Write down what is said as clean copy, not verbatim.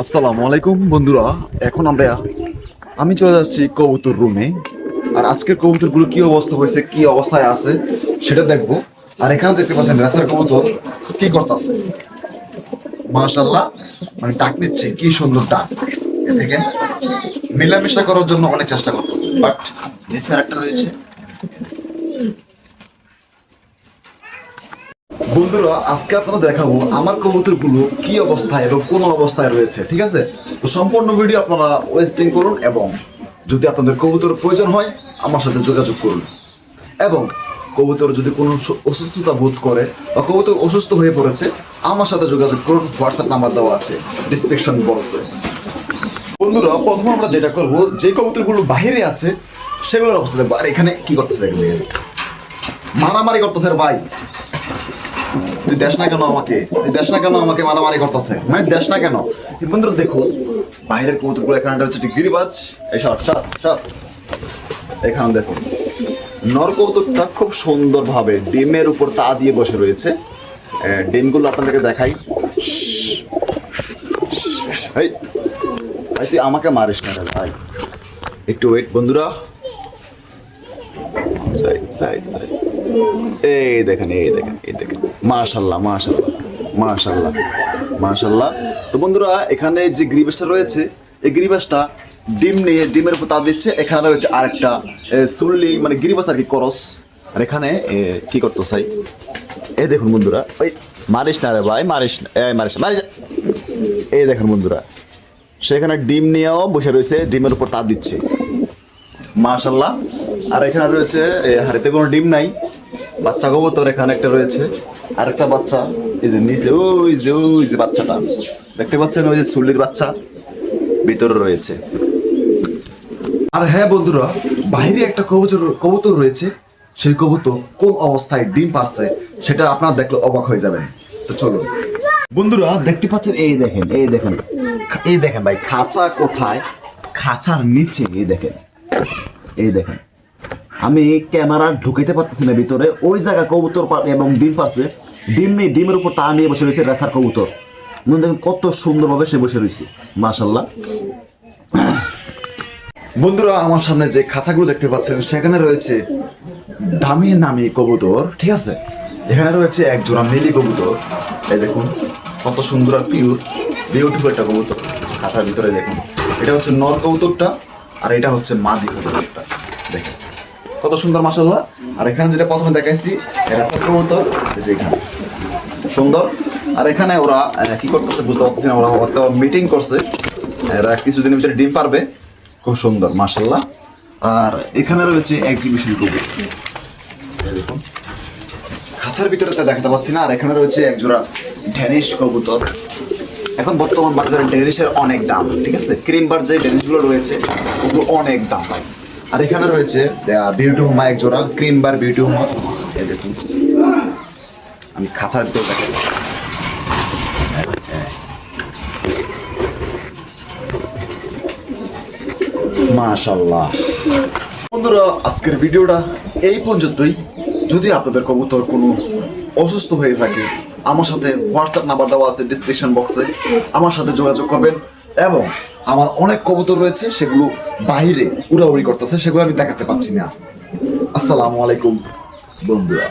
আসসালামু আলাইকুম বন্ধুরা। এখন আমি চলে যাচ্ছি কবুতর রুমে। আর আজকের কবুতরগুলো কি অবস্থা হয়েছে, কি অবস্থায় আছে সেটা দেখবো। আর এখানে দেখতে পাচ্ছেন রেসার কবুতর কি করতেছে, মাশাআল্লাহ, মানে ডাক দিচ্ছে, কি সুন্দর ডাক। দেখেন, মেলামেশা করার জন্য অনেক চেষ্টা করতেছে, বাট নিচে আরেকটা রয়েছে। বন্ধুরা, আজকে আপনারা দেখাবো আমার কবুতরগুলো কি অবস্থায় এবং কোন অবস্থায় রয়েছে, ঠিক আছে? তো সম্পূর্ণ ভিডিও আপনারা ওয়েস্টিং করুন এবং যদি আপনাদের কবুতর প্রয়োজন হয় আমার সাথে যোগাযোগ করুন। এবং কবুতর যদি কোনো অসুস্থতা বোধ করে বা কবুতর অসুস্থ হয়ে পড়েছে আমার সাথে যোগাযোগ করুন। হোয়াটসঅ্যাপ নাম্বার দেওয়া আছে ডিসক্রিপশন বক্সে। বন্ধুরা, প্রথমে আমরা যেটা করব, যে কবুতরগুলো বাহিরে আছে সেগুলোর অবস্থা দেখবো। আর এখানে কি করতেছে দেখবেন, মারামারি করতেছে ভাই। তুই দেশ না কেন আমাকে, তুই দেশ না কেন আমাকে মারামারি করতেছে, মানে দেশ না কেন। বন্ধুরা দেখুন, বাইরের কবুতরগুলো এখানে হচ্ছে গিরিবাজ। এই সব সব সব এখানে দেখুন, নর কবুতরটা খুব সুন্দরভাবে ডিমের উপর তা দিয়ে বসে রয়েছে। ডিমগুলো আপনাদেরকে দেখাই। ভাই তুই আমাকে মারিস না ভাই, একটু ওয়েট বন্ধুরা। এই দেখেন, এই দেখেন, এই দেখেন, মাশাল্লাহ মাশাল্লাহ মাশাল্লাহ মাশাল্লাহ। তো বন্ধুরা, এখানে যে গিরিবাসটা রয়েছে, এই গিরিবাসটা ডিম নিয়ে ডিমের উপর তা দিচ্ছে। এখানে রয়েছে আরেকটা সুল্লি, মানে গিরিবাস আর কি, করস। আর এখানে কি করতে চাই, এই দেখুন বন্ধুরা, ওই মারিস না রে ভাই, মারিস না, মারিস মারিস। এই দেখেন বন্ধুরা, সেখানে ডিম নিয়েও বসে রয়েছে, ডিমের উপর তা দিচ্ছে, মাশাল্লাহ। আর এখানে রয়েছে হাড়িতে কোনো ডিম নাই, বাচ্চা কবুতর এখানে একটা রয়েছে, আরেকটা বাচ্চা এই যে নিচে, ওই যে বাচ্চাটা দেখতে পাচ্ছেন, ওই যে চুল্লির বাচ্চা ভিতরে রয়েছে। আর হ্যাঁ বন্ধুরা, বাইরে একটা কবুতর রয়েছে। সেই কবুতর কোন অবস্থায় ডিম পারছে সেটা আপনারা দেখলে অবাক হয়ে যাবেন। তো চলুন বন্ধুরা, দেখতে পাচ্ছেন, এই দেখেন, এই দেখেন, এই দেখেন ভাই, খাঁচা কোথায়, খাঁচার নিচে। এই দেখেন, এই দেখেন, আমি ক্যামেরা ঢুকাইতে পারতেছি না ভিতরে। ওই জায়গা কবুতর এবং ডিম পারছে, ডিম নিয়ে ডিমের উপর তা নিয়ে বসে রয়েছে রেসার কবুতর। দেখেন কত সুন্দরভাবে সে বসে রয়েছে, মাশাল্লাহ। বন্ধুরা, আমার সামনে যে খাঁচাগুলো দেখতে পাচ্ছেন সেখানে রয়েছে দামি নামি কবুতর, ঠিক আছে? এখানে রয়েছে এক জোড়া মিলি কবুতর। এই দেখুন কত সুন্দর আর বিউটিফুল একটা কবুতর। খাঁচার ভিতরে দেখুন, এটা হচ্ছে নর কবুতরটা আর এটা হচ্ছে মাদি কবুতরটা। দেখেন কত সুন্দর, মাশাআল্লাহ। আর এখানে যেটা প্রথমে দেখাইছি রেসার কবুতর, যে এখানে সুন্দর। আর এখানে ওরা কি করতেছে বুঝতে পারতেছি না, ওরা হয়তো মিটিং করছে, এরা কিছুদিনের ভিতরে ডিম পারবে। খুব সুন্দর, মাশাআল্লাহ। আর এখানে রয়েছে এক্সিবিশন কবুতর, দেখুন খাঁচার ভিতরে তা দেখাতে পাচ্ছি না। আর এখানে রয়েছে এক জোড়া ড্যানিশ কবুতর। এখন বর্তমান বাজারে ড্যানিশের অনেক দাম, ঠিক আছে? ক্রিমবার যে ড্যানিশগুলো রয়েছে ওগুলো অনেক দাম হয়। আর এখানে রয়েছে বিউটি হুমা এক জোড়া, ক্রিমবার বিউটি হুমা। এই দেখুন, আমি খাঁচার ভিতরে দেখাই। মাশাআল্লাহ। বন্ধুরা, আজকের ভিডিওটা এই পর্যন্তই। যদি আপনাদের কবুতর কোনো অসুস্থ হয়ে থাকে আমার সাথে হোয়াটসঅ্যাপ নাম্বার দেওয়া আছে ডিসক্রিপশন বক্সে, আমার সাথে যোগাযোগ করবেন। এবং আমার অনেক কবুতর রয়েছে, সেগুলো বাইরে উড়াউড়ি করতেছে, সেগুলো আমি দেখাতে পাচ্ছি না। আসসালামু আলাইকুম বন্ধুরা।